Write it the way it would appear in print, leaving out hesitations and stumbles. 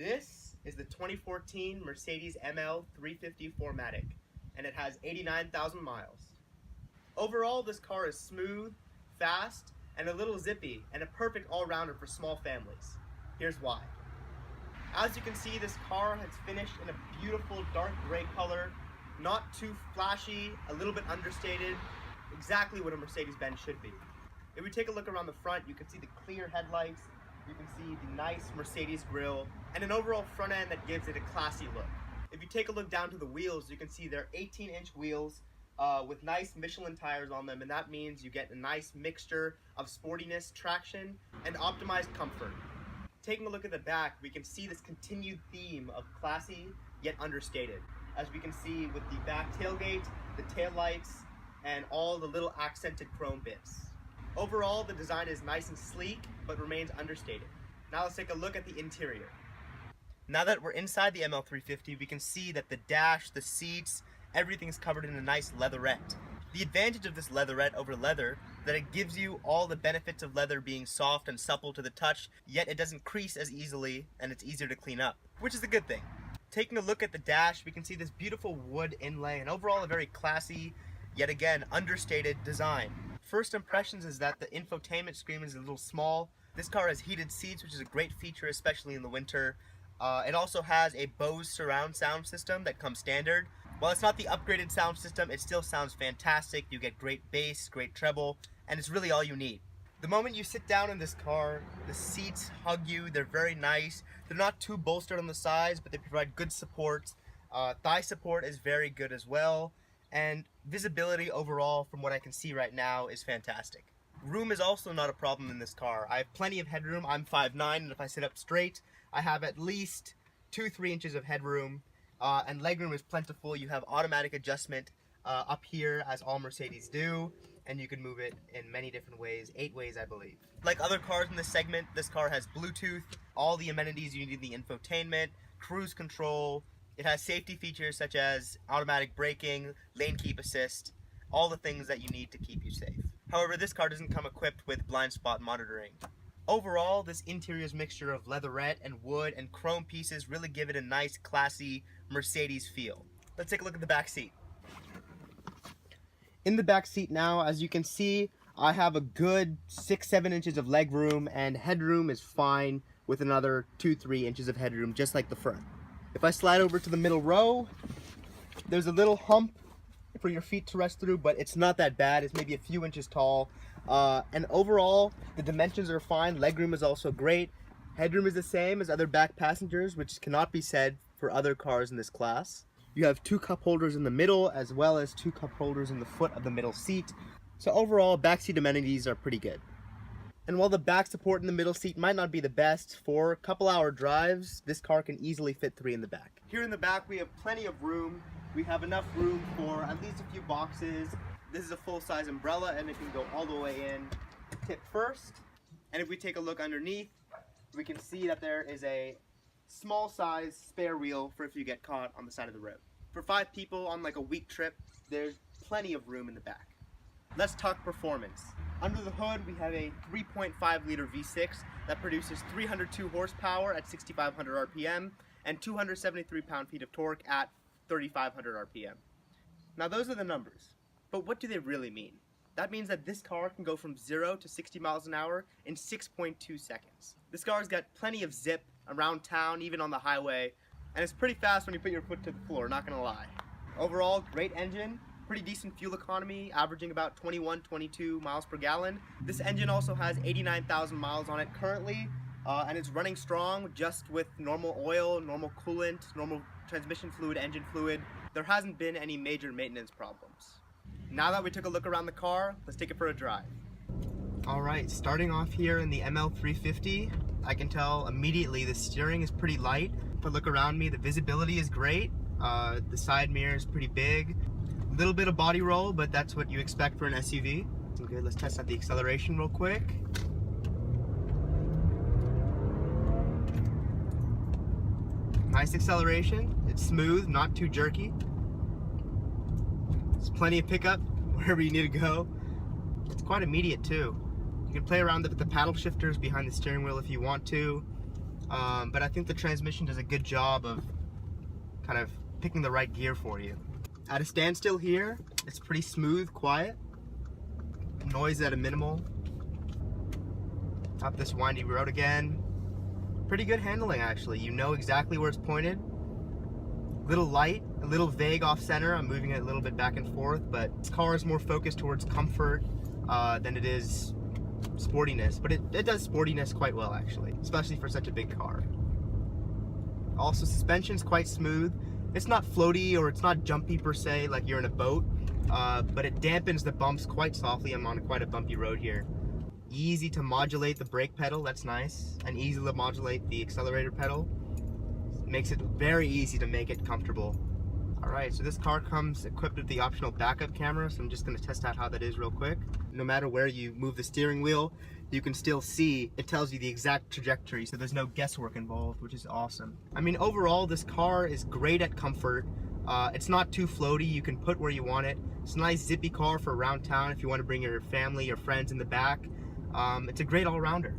This is the 2014 Mercedes ML350 4matic, and it has 89,000 miles. Overall, this car is smooth, fast, and a little zippy, and a perfect all-rounder for small families. Here's why. As you can see, this car has finished in a beautiful dark gray color, not too flashy, a little bit understated, exactly what a Mercedes-Benz should be. If we take a look around the front, you can see the clear headlights, you can see the nice Mercedes grille, and an overall front end that gives it a classy look. If you take a look down to the wheels, you can see they're 18-inch wheels with nice Michelin tires on them, and that means you get a nice mixture of sportiness, traction, and optimized comfort. Taking a look at the back, we can see this continued theme of classy yet understated, as we can see with the back tailgate, the taillights, and all the little accented chrome bits. Overall, the design is nice and sleek, but remains understated. Now let's take a look at the interior. Now that we're inside the ML350, we can see that the dash, the seats, everything's covered in a nice leatherette. The advantage of this leatherette over leather is that it gives you all the benefits of leather being soft and supple to the touch, yet it doesn't crease as easily and it's easier to clean up, which is a good thing. Taking a look at the dash, we can see this beautiful wood inlay and overall a very classy, yet again, understated design. First impressions is that the infotainment screen is a little small. This car has heated seats, which is a great feature, especially in the winter. It also has a Bose surround sound system that comes standard. While it's not the upgraded sound system, it still sounds fantastic. You get great bass, great treble, and it's really all you need. The moment you sit down in this car, the seats hug you, they're very nice. They're not too bolstered on the sides, but they provide good support. Thigh support is very good as well. And visibility overall, from what I can see right now, is fantastic. Room is also not a problem in this car. I have plenty of headroom. I'm 5'9", and if I sit up straight, I have at least 2-3 inches of headroom, and legroom is plentiful. You have automatic adjustment up here, as all Mercedes do, and you can move it in many different ways, 8 ways I believe. Like other cars in this segment, this car has Bluetooth, all the amenities you need in the infotainment, cruise control. It has safety features such as automatic braking, lane keep assist, all the things that you need to keep you safe. However, this car doesn't come equipped with blind spot monitoring. Overall, this interior's mixture of leatherette and wood and chrome pieces really give it a nice, classy Mercedes feel. Let's take a look at the back seat. In the back seat now, as you can see, I have a good 6-7 inches of leg room, and headroom is fine with another 2-3 inches of headroom, just like the front. If I slide over to the middle row, there's a little hump for your feet to rest through, but it's not that bad. It's maybe a few inches tall. And overall, the dimensions are fine. Legroom is also great. Headroom is the same as other back passengers, which cannot be said for other cars in this class. You have 2 cup holders in the middle, as well as 2 cup holders in the foot of the middle seat. So overall, backseat amenities are pretty good. And while the back support in the middle seat might not be the best, for a couple-hour drives, this car can easily fit 3 in the back. Here in the back, we have plenty of room. We have enough room for at least a few boxes. This is a full-size umbrella, and it can go all the way in, tip first. And if we take a look underneath, we can see that there is a small-size spare wheel for if you get caught on the side of the road. For 5 people on like a week trip, there's plenty of room in the back. Let's talk performance. Under the hood, we have a 3.5-liter V6 that produces 302 horsepower at 6,500 RPM and 273 pound-feet of torque at 3,500 RPM. Now those are the numbers, but what do they really mean? That means that this car can go from 0 to 60 miles an hour in 6.2 seconds. This car's got plenty of zip around town, even on the highway, and it's pretty fast when you put your foot to the floor, not gonna lie. Overall, great engine. Pretty decent fuel economy, averaging about 21-22 miles per gallon. This engine also has 89,000 miles on it currently, and it's running strong just with normal oil, normal coolant, normal transmission fluid, engine fluid. There hasn't been any major maintenance problems. Now that we took a look around the car, let's take it for a drive. Alright, starting off here in the ML350, I can tell immediately the steering is pretty light. If I look around me, the visibility is great. The side mirror is pretty big. Little bit of body roll, but that's what you expect for an SUV. Okay, let's test out the acceleration real quick. Nice acceleration. It's smooth, not too jerky. There's plenty of pickup wherever you need to go. It's quite immediate too. You can play around with the paddle shifters behind the steering wheel if you want to. but I think the transmission does a good job of kind of picking the right gear for you. At a standstill here, it's pretty smooth, quiet, noise at a minimal. Up this windy road again. Pretty good handling actually. You know exactly where it's pointed. Little light, a little vague off center. I'm moving it a little bit back and forth, but this car is more focused towards comfort than it is sportiness. But it does sportiness quite well actually, especially for such a big car. Also, suspension's quite smooth. It's not floaty or it's not jumpy per se like you're in a boat, but it dampens the bumps quite softly. I'm on quite a bumpy road here. Easy to modulate the brake pedal, that's nice, and easy to modulate the accelerator pedal. Makes it very easy to make it comfortable. Alright, so this car comes equipped with the optional backup camera, so I'm just going to test out how that is real quick. No matter where you move the steering wheel, you can still see, it tells you the exact trajectory, so there's no guesswork involved, which is awesome. I mean, overall, this car is great at comfort. It's not too floaty, you can put where you want it. It's a nice zippy car for around town if you want to bring your family or friends in the back. It's a great all-rounder.